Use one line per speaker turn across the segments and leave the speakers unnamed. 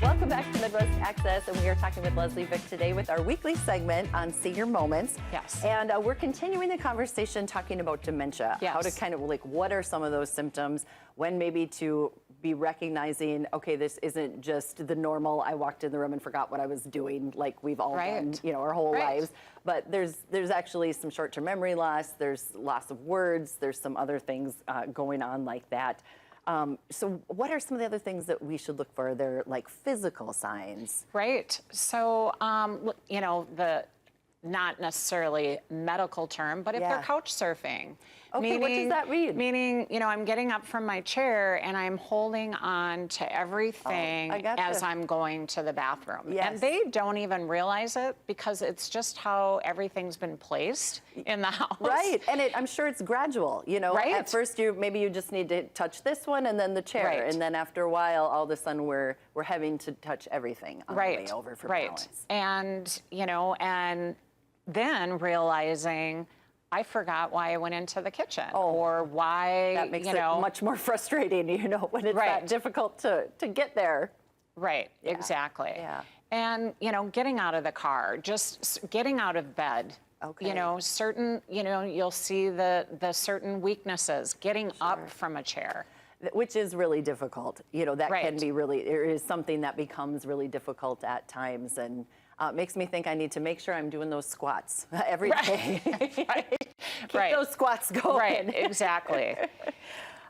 Welcome back to Midwest Access, and we are talking with Leslie Vick today with our weekly segment on senior moments.
Yes.
And we're continuing the conversation talking about dementia.
Yes.
How to kind of like, what are some of those symptoms, when maybe to be recognizing, okay, this isn't just the normal, I walked in the room and forgot what I was doing, like we've all done, you know, our whole lives. But there's actually some short-term memory loss, there's loss of words, there's some other things going on like that. So what are some of the other things that we should look for? They're like physical signs.
Right. So, you know, the not necessarily medical term, but if they're couch surfing.
Okay, what does that mean?
Meaning, you know, I'm getting up from my chair and I'm holding on to everything as I'm going to the bathroom.
Yes.
And they don't even realize it because it's just how everything's been placed in the house.
Right, and I'm sure it's gradual, you know.
Right.
At first, maybe you just need to touch this one and then the chair, and then after a while, all of a sudden, we're having to touch everything on the way over for balance.
And, you know, and then realizing I forgot why I went into the kitchen or why,
that makes
you
it
know,
much more frustrating, you know, when it's that difficult to get there.
Right, exactly.
Yeah.
And, you know, getting out of the car, just getting out of bed.
Okay.
You know, certain, you know, you'll see the certain weaknesses, getting up from a chair.
Which is really difficult. You know, that can be really, there is something that becomes really difficult at times, and it makes me think I need to make sure I'm doing those squats every day. Keep those squats going.
Right, exactly.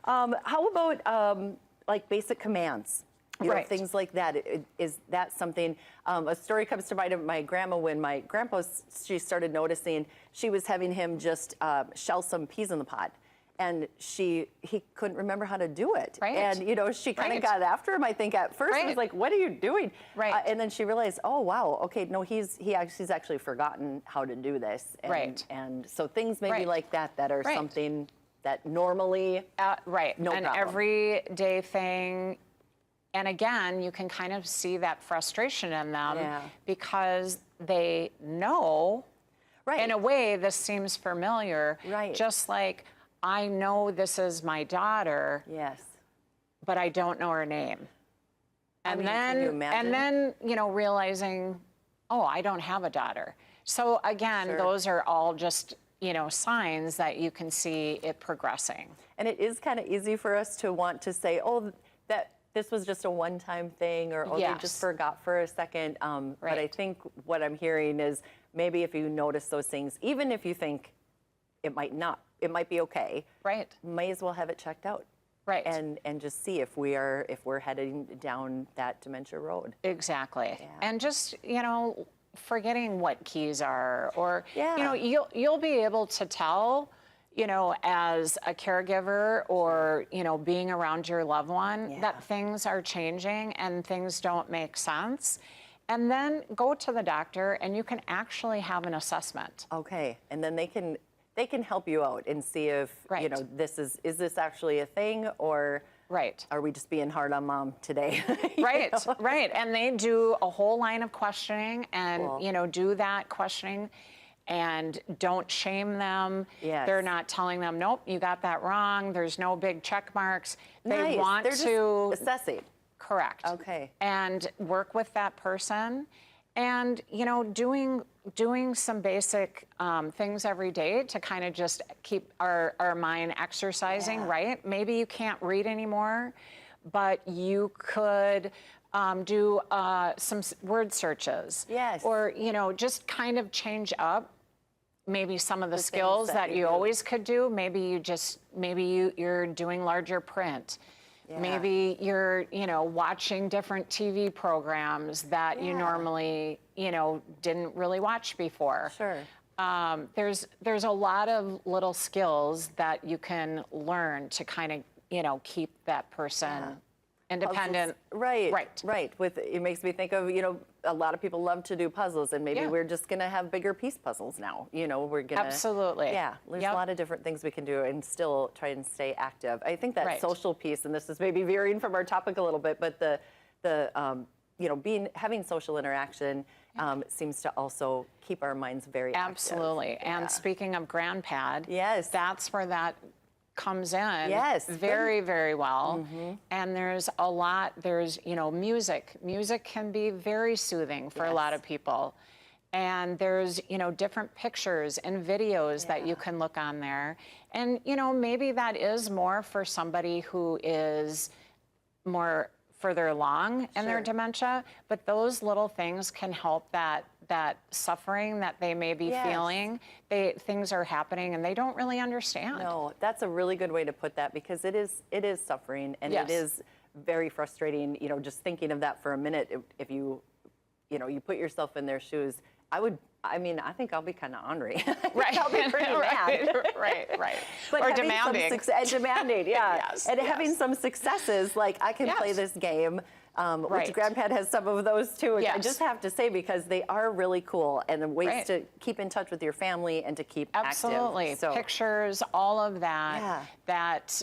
How about like basic commands? You know, things like that. Is that something? A story comes to mind of my grandma when my grandpa, she started noticing she was having him just shell some peas in the pot. And he couldn't remember how to do it. And, you know, she kind of got after him, I think, at first. He was like, what are you doing? And then she realized, oh, wow, okay, no, he's actually forgotten how to do this. And, and so things maybe like that are something that normally, no problem.
Everyday thing. And again, you can kind of see that frustration in them because they know, in a way, this seems familiar. Just like, I know this is my daughter. But I don't know her name. And then you know, realizing, oh, I don't have a daughter. So again, those are all just, you know, signs that you can see it progressing.
And it is kind of easy for us to want to say, oh, that this was just a one-time thing, or oh, they just forgot for a second. But I think what I'm hearing is maybe if you notice those things, even if you think it might not, it might be okay. May as well have it checked out. And just see if we're heading down that dementia road.
Exactly. And just, you know, forgetting what keys are, or you know, you'll be able to tell, you know, as a caregiver or, you know, being around your loved one that things are changing and things don't make sense. And then go to the doctor and you can actually have an assessment.
Okay. And then they can help you out and see if, you know, is this actually a thing, or are we just being hard on mom today?
And they do a whole line of questioning and, you know, do that questioning and don't shame them. They're not telling them, nope, you got that wrong. There's no big check marks. They want
They're
to
just assessing.
Correct.
Okay.
And work with that person. And, you know, doing some basic things every day to kind of just keep our mind exercising, Maybe you can't read anymore, but you could do some word search. Or, you know, just kind of change up maybe some of the skills that you always could do. Maybe you're doing larger print. Maybe you're, you know, watching different TV programs that you normally, you know, didn't really watch before. There's a lot of little skills that you can learn to kind of, you know, keep that person independent.
It makes me think of, you know, a lot of people love to do puzzles, and maybe we're just going to have bigger piece puzzles now. You know, we're going to. There's a lot of different things we can do and still try and stay active. I think that social piece, and this is maybe veering from our topic a little bit, but the you know, having social interaction seems to also keep our minds very active.
And speaking of grandpad, that's where that comes in
Yes,
very, very well. And there's a lot, there's, you know, music. Music can be very soothing for a lot of people. And there's, you know, different pictures and videos that you can look on there. And, you know, maybe that is more for somebody who is more further along in their dementia, but those little things can help that suffering that they may be feeling. Things are happening and they don't really understand.
No, that's a really good way to put that, because it is suffering, and it is very frustrating, you know, just thinking of that for a minute. If you know, you put yourself in their shoes, I mean, I think I'll be kind of ornery.
Right.
I'll be pretty mad.
Right.
But
or demanding.
Demanding, yeah.
Yes,
and having some successes, like I can play this game, which Grandpad has some of those too. I just have to say, because they are really cool, and the ways to keep in touch with your family and to keep
Absolutely.
active. So,
pictures, all of that, that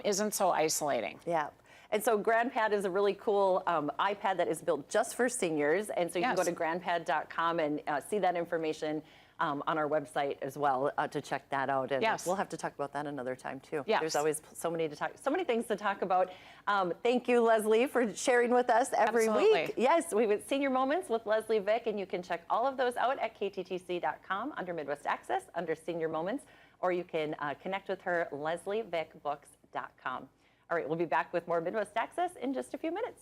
isn't so isolating.
yeah. And so Grandpad is a really cool iPad that is built just for seniors. And so you can go to grandpad.com and see that information on our website as well to check that out. And we'll have to talk about that another time too. There's always so many things to talk about. Thank you, Leslie, for sharing with us every week. Yes, we have Senior Moments with Leslie Vick, and you can check all of those out at kt.2c.com under Midwest Access, under Senior Moments, or you can connect with her, leslievickbooks.com. All right, we'll be back with more Midwest Access in just a few minutes.